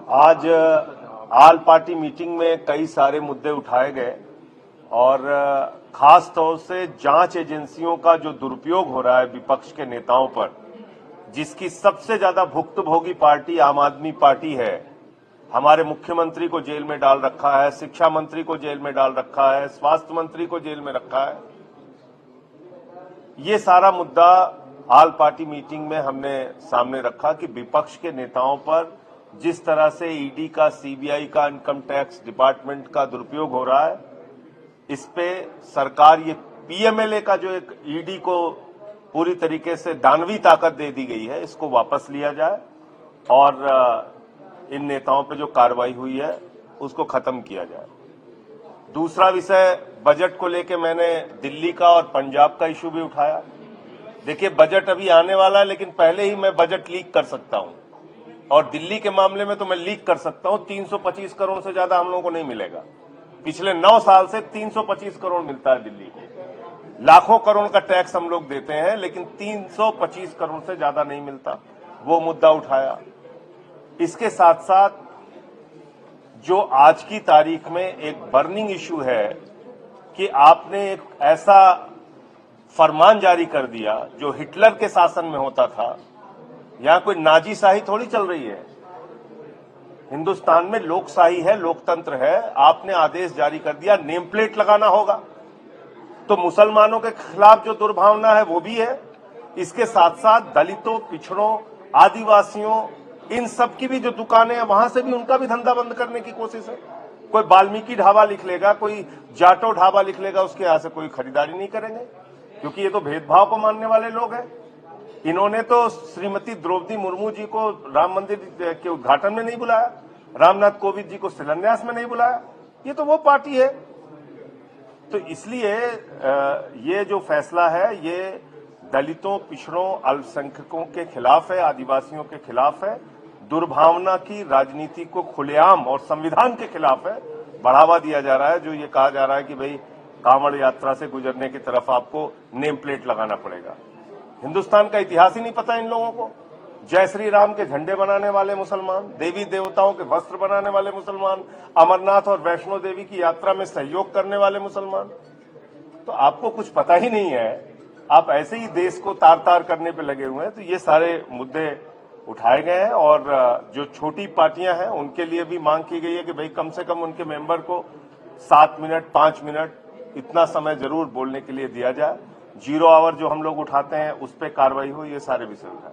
आज आल party meeting में कई सारे मुद्दे उठाए गए और खास तौर से जांच एजेंसियों का जो दुरुपयोग हो रहा है विपक्ष के नेताओं पर, जिसकी सबसे ज्यादा भुक्तभोगी पार्टी आम आदमी पार्टी है। हमारे मुख्यमंत्री को जेल में डाल रखा है, शिक्षा मंत्री को जेल में डाल रखा है, स्वास्थ्य मंत्री को जेल में रखा है। ये सारा मुद्दा आल पार्टी मीटिंग में हमने सामने रखा कि विपक्ष के नेताओं पर जिस तरह से ईडी का, सीबीआई का, इनकम टैक्स डिपार्टमेंट का दुरुपयोग हो रहा है, इस पे सरकार ये पीएमएलए का जो एक ईडी को पूरी तरीके से दानवी ताकत दे दी गई है, इसको वापस लिया जाए और इन नेताओं पे जो कार्रवाई हुई है उसको खत्म किया जाए। दूसरा विषय, बजट को लेके मैंने दिल्ली का और पंजाब का इशू भी उठाया। देखिए, बजट अभी आने वाला है, लेकिन पहले ही मैं बजट लीक कर सकता हूं और दिल्ली के मामले में तो मैं लीक कर सकता हूं। 325 करोड़ से ज्यादा हम लोगों को नहीं मिलेगा। पिछले 9 साल से 325 करोड़ मिलता है दिल्ली को। लाखों करोड़ का टैक्स हम लोग देते हैं, लेकिन 325 करोड़ से ज्यादा नहीं मिलता। वो मुद्दा उठाया। इसके साथ साथ जो आज की तारीख में एक बर्निंग इशू है कि आपने एक ऐसा फरमान जारी कर दिया जो हिटलर के शासन में होता था। यहां कोई नाजीशाही थोड़ी चल रही है। हिंदुस्तान में लोकशाही है, लोकतंत्र है। आपने आदेश जारी कर दिया, नेम प्लेट लगाना होगा, तो मुसलमानों के खिलाफ जो दुर्भावना है वो भी है। इसके साथ साथ दलितों, पिछड़ों, आदिवासियों, इन सब की भी जो दुकानें हैं वहां से भी उनका भी धंधा बंद करने की कोशिश है। कोई वाल्मीकि ढाबा लिख लेगा, कोई जाटो ढाबा लिख लेगा, उसके यहां से कोई खरीदारी नहीं करेंगे, क्योंकि ये तो भेदभाव को मानने वाले लोग हैं। इन्होंने तो श्रीमती द्रौपदी मुर्मू जी को राम मंदिर के उद्घाटन में नहीं बुलाया, रामनाथ कोविंद जी को शिलान्यास में नहीं बुलाया। ये तो वो पार्टी है। तो इसलिए ये जो फैसला है ये दलितों, पिछड़ों, अल्पसंख्यकों के खिलाफ है, आदिवासियों के खिलाफ है, दुर्भावना की राजनीति को खुलेआम और संविधान के खिलाफ है। बढ़ावा दिया जा रहा है। जो ये कहा जा रहा है कि भाई कांवड़ यात्रा से गुजरने की तरफ आपको नेम प्लेट लगाना पड़ेगा। हिंदुस्तान का इतिहास ही नहीं पता इन लोगों को। जय श्री राम के झंडे बनाने वाले मुसलमान, देवी देवताओं के वस्त्र बनाने वाले मुसलमान, अमरनाथ और वैष्णो देवी की यात्रा में सहयोग करने वाले मुसलमान। तो आपको कुछ पता ही नहीं है। आप ऐसे ही देश को तार तार करने पे लगे हुए हैं। तो ये सारे मुद्दे उठाए गए हैं और जो छोटी पार्टियां हैं उनके लिए भी मांग की गई है कि भाई कम से कम उनके मेंबर को 7 मिनट, 5 मिनट इतना समय जरूर बोलने के लिए दिया जाए। 0 आवर जो हम लोग उठाते हैं उस पर कार्रवाई हो। ये सारे विषय उठाए।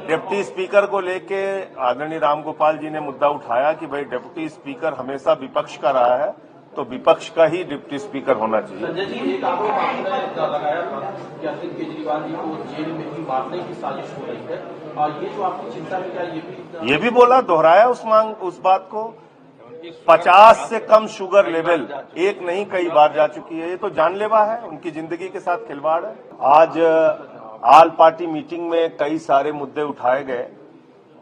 डिप्टी स्पीकर को लेके आदरणीय रामगोपाल जी ने मुद्दा उठाया कि भाई डिप्टी स्पीकर हमेशा विपक्ष का रहा है, तो विपक्ष का ही डिप्टी स्पीकर होना चाहिए। संजय जी, एक आरोप आपने लगाया था कि अरविंद केजरीवाल जी को जेल में ही मारने की साजिश हो रही है, और ये जो आपकी चिंता है, क्या ये भी बोला, दोहराया उस बात को। 50 से कम शुगर लेवल एक नहीं कई बार जा चुकी है। ये तो जानलेवा है, उनकी जिंदगी के साथ खिलवाड़ है। आज आल पार्टी मीटिंग में कई सारे मुद्दे उठाए गए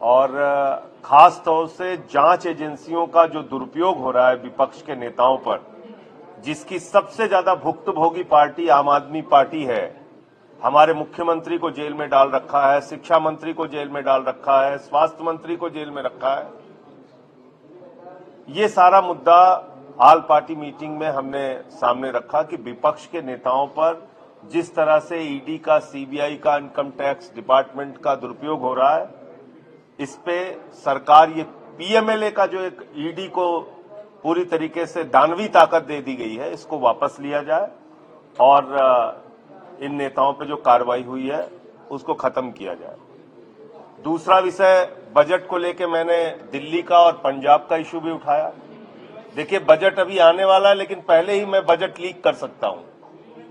और खास तौर से जांच एजेंसियों का जो दुरुपयोग हो रहा है विपक्ष के नेताओं पर, जिसकी सबसे ज्यादा भुक्तभोगी पार्टी आम आदमी पार्टी है। हमारे मुख्यमंत्री को जेल में डाल रखा है, शिक्षा मंत्री को जेल में डाल रखा है, स्वास्थ्य मंत्री को जेल में रखा है। ये सारा मुद्दा आल पार्टी मीटिंग में हमने सामने रखा कि विपक्ष के नेताओं पर जिस तरह से ईडी का, सीबीआई का, इनकम टैक्स डिपार्टमेंट का दुरुपयोग हो रहा है, इस पे सरकार ये पीएमएलए का जो एक ईडी को पूरी तरीके से दानवी ताकत दे दी गई है, इसको वापस लिया जाए और इन नेताओं पे जो कार्रवाई हुई है उसको खत्म किया जाए। दूसरा विषय, बजट को लेके मैंने दिल्ली का और पंजाब का इशू भी उठाया। देखिए, बजट अभी आने वाला है, लेकिन पहले ही मैं बजट लीक कर सकता हूं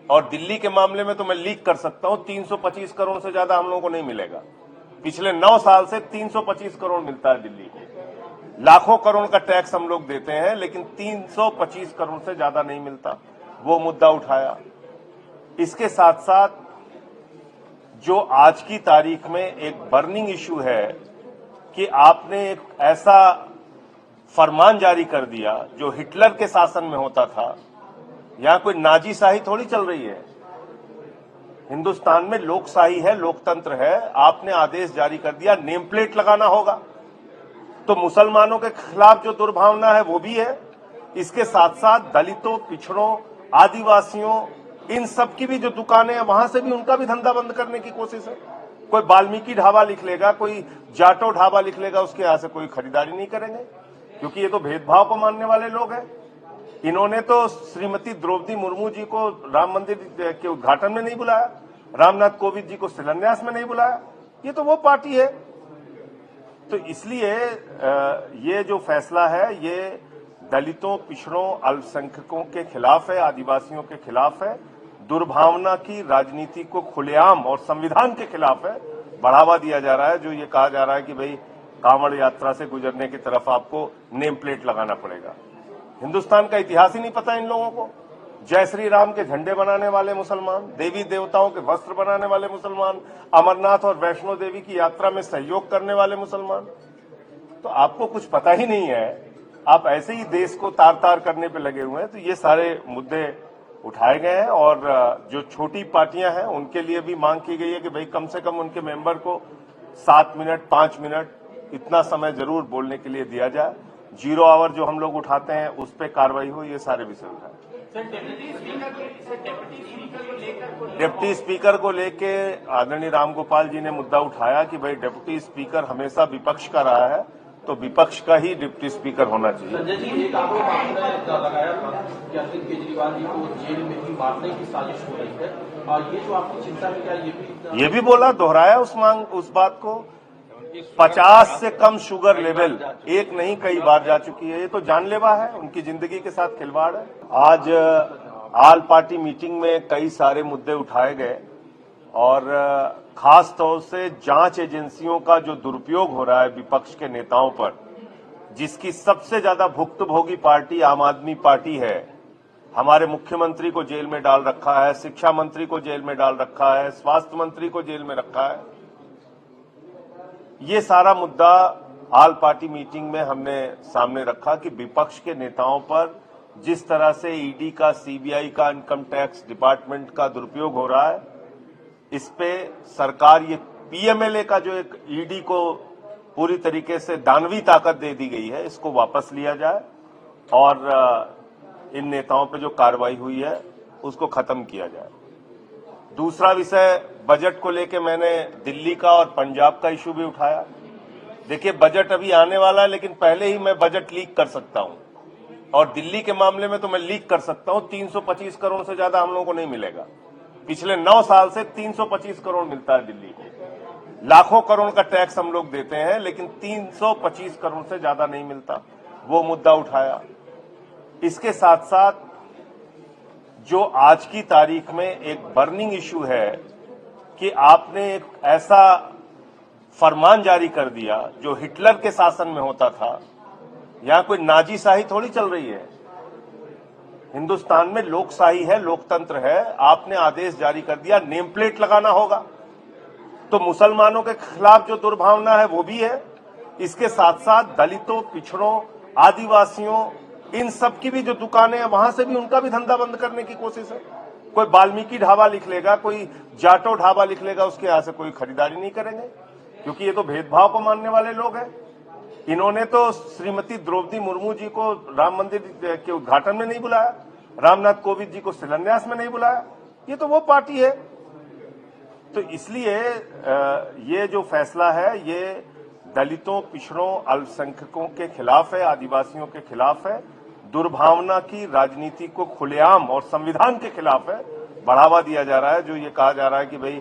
और दिल्ली के मामले में तो मैं लीक कर सकता हूं। 325 करोड़ से ज्यादा हम लोगों को नहीं मिलेगा। पिछले 9 साल से 325 करोड़ मिलता है दिल्ली को। लाखों करोड़ का टैक्स हम लोग देते हैं, लेकिन 325 करोड़ से ज्यादा नहीं मिलता। वो मुद्दा उठाया। इसके साथ साथ जो आज की तारीख में एक बर्निंग इशू है कि आपने एक ऐसा फरमान जारी कर दिया जो हिटलर के शासन में होता था। यहां कोई नाजीशाही थोड़ी चल रही है। हिंदुस्तान में लोकशाही है, लोकतंत्र है। आपने आदेश जारी कर दिया, नेम प्लेट लगाना होगा। तो मुसलमानों के खिलाफ जो दुर्भावना है वो भी है, इसके साथ साथ दलितों, पिछड़ों, आदिवासियों, इन सब की भी जो दुकानें हैं वहां से भी उनका भी धंधा बंद करने की कोशिश है। कोई वाल्मीकि ढाबा लिख लेगा, कोई जाटो ढाबा लिख लेगा, उसके यहां से कोई खरीदारी नहीं करेंगे, क्योंकि ये तो भेदभाव को मानने वाले लोग हैं। इन्होंने तो श्रीमती द्रौपदी मुर्मू जी को राम मंदिर के उद्घाटन में नहीं बुलाया, रामनाथ कोविंद जी को शिलान्यास में नहीं बुलाया। ये तो वो पार्टी है। तो इसलिए ये जो फैसला है ये दलितों, पिछड़ों, अल्पसंख्यकों के खिलाफ है, आदिवासियों के खिलाफ है, दुर्भावना की राजनीति को खुलेआम और संविधान के खिलाफ है। बढ़ावा दिया जा रहा है। जो ये कहा जा रहा है कि भाई कांवड़ यात्रा से गुजरने की तरफ आपको नेम प्लेट लगाना पड़ेगा। हिंदुस्तान का इतिहास ही नहीं पता इन लोगों को। जय श्री राम के झंडे बनाने वाले मुसलमान, देवी देवताओं के वस्त्र बनाने वाले मुसलमान, अमरनाथ और वैष्णो देवी की यात्रा में सहयोग करने वाले मुसलमान। तो आपको कुछ पता ही नहीं है, आप ऐसे ही देश को तार तार करने पे लगे हुए हैं। तो ये सारे मुद्दे उठाए गए हैं और जो छोटी पार्टियां हैं उनके लिए भी मांग की गई है कि भाई कम से कम उनके मेंबर को 7 मिनट, 5 मिनट इतना समय जरूर बोलने के लिए दिया जाए। 0 आवर जो हम लोग उठाते हैं उस पर कार्रवाई हो, ये सारे विषय उठाए। डिप्टी स्पीकर को लेके आदरणीय रामगोपाल जी ने मुद्दा उठाया कि भाई डिप्टी स्पीकर हमेशा विपक्ष का रहा है, तो विपक्ष का ही डिप्टी स्पीकर होना चाहिए। संजय जी, एक आरोप आपने लगाया था कि अरविंद केजरीवाल जी को जेल में ही मारने की साजिश हो रही है, और ये जो आपकी चिंता में क्या ये भी बोला, दोहराया उस बात को। 50 से कम शुगर लेवल एक नहीं कई बार जा चुकी है। ये तो जानलेवा है, उनकी जिंदगी के साथ खिलवाड़ है। आज ऑल पार्टी मीटिंग में कई सारे मुद्दे उठाए गए और खास तौर से जांच एजेंसियों का जो दुरुपयोग हो रहा है विपक्ष के नेताओं पर, जिसकी सबसे ज्यादा भुक्तभोगी पार्टी आम आदमी पार्टी है। हमारे मुख्यमंत्री को जेल में डाल रखा है, शिक्षा मंत्री को जेल में डाल रखा है, स्वास्थ्य मंत्री को जेल में रखा है। ये सारा मुद्दा ऑल पार्टी मीटिंग में हमने सामने रखा कि विपक्ष के नेताओं पर जिस तरह से ईडी का, सीबीआई का, इनकम टैक्स डिपार्टमेंट का दुरुपयोग हो रहा है, इस पे सरकार, ये पीएमएलए का जो एक ईडी को पूरी तरीके से दानवी ताकत दे दी गई है, इसको वापस लिया जाए और इन नेताओं पे जो कार्रवाई हुई है उसको खत्म किया जाए। दूसरा विषय बजट को लेके मैंने दिल्ली का और पंजाब का इशू भी उठाया। देखिए, बजट अभी आने वाला है, लेकिन पहले ही मैं बजट लीक कर सकता हूं, और दिल्ली के मामले में तो मैं लीक कर सकता हूं। 325 करोड़ से ज्यादा हम लोगों को नहीं मिलेगा। पिछले 9 साल से 325 करोड़ मिलता है दिल्ली को। लाखों करोड़ का टैक्स हम लोग देते हैं, लेकिन 325 करोड़ से ज्यादा नहीं मिलता। वो मुद्दा उठाया। इसके साथ साथ जो आज की तारीख में एक बर्निंग इशू है कि आपने एक ऐसा फरमान जारी कर दिया जो हिटलर के शासन में होता था। यहां कोई नाजीशाही थोड़ी चल रही है। हिंदुस्तान में लोकशाही है, लोकतंत्र है। आपने आदेश जारी कर दिया, नेम प्लेट लगाना होगा। तो मुसलमानों के खिलाफ जो दुर्भावना है वो भी है, इसके साथ साथ दलितों, पिछड़ों, आदिवासियों, इन सब की भी जो दुकानें हैं वहां से भी उनका भी धंधा बंद करने की कोशिश है। कोई वाल्मीकि ढाबा लिख लेगा, कोई जाटो ढाबा लिख लेगा, उसके यहां से कोई खरीदारी नहीं करेंगे, क्योंकि ये तो भेदभाव को मानने वाले लोग हैं। इन्होंने तो श्रीमती द्रौपदी मुर्मू जी को राम मंदिर के उद्घाटन में नहीं बुलाया, रामनाथ कोविंद जी को शिलान्यास में नहीं बुलाया। ये तो वो पार्टी है। तो इसलिए ये जो फैसला है ये दलितों, पिछड़ों, अल्पसंख्यकों के खिलाफ है, आदिवासियों के खिलाफ है, दुर्भावना की राजनीति को खुलेआम और संविधान के खिलाफ है। बढ़ावा दिया जा रहा है। जो ये कहा जा रहा है कि भाई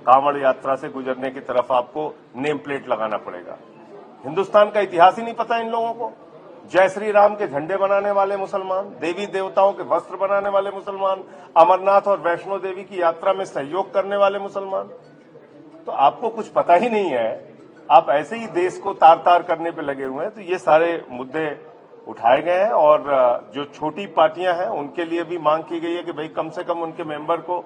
कांवड़ यात्रा से गुजरने की तरफ आपको नेम प्लेट लगाना पड़ेगा। हिंदुस्तान का इतिहास ही नहीं पता इन लोगों को। जय श्री राम के झंडे बनाने वाले मुसलमान, देवी देवताओं के वस्त्र बनाने वाले मुसलमान, अमरनाथ और वैष्णो देवी की यात्रा में सहयोग करने वाले मुसलमान। तो आपको कुछ पता ही नहीं है, आप ऐसे ही देश को तार तार करने पे लगे हुए हैं। तो ये सारे मुद्दे उठाए गए हैं और जो छोटी पार्टियां हैं उनके लिए भी मांग की गई है कि भाई कम से कम उनके मेंबर को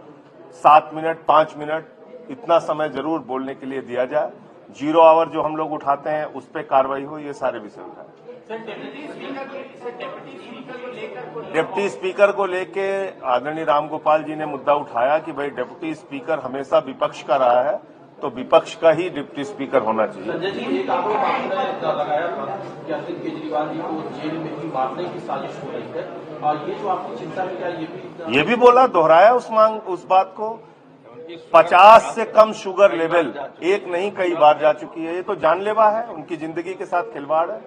7 मिनट, 5 मिनट इतना समय जरूर बोलने के लिए दिया जाए। 0 आवर जो हम लोग उठाते हैं उस पर कार्रवाई हो, ये सारे विषय उठाए। डिप्टी स्पीकर को लेके आदरणीय रामगोपाल जी ने मुद्दा उठाया कि भाई डिप्टी स्पीकर हमेशा विपक्ष का रहा है, तो विपक्ष का ही डिप्टी स्पीकर होना चाहिए। संजय जी, एक आरोप आपने लगाया था कि अरविंद केजरीवाल जी को जेल में ही मारने की साजिश हो रही है, और ये जो आपकी चिंता में क्या ये भी बोला, दोहराया उस बात को। 50 से कम शुगर लेवल एक नहीं कई बार जा चुकी है। ये तो जानलेवा है, उनकी जिंदगी के साथ खिलवाड़ है।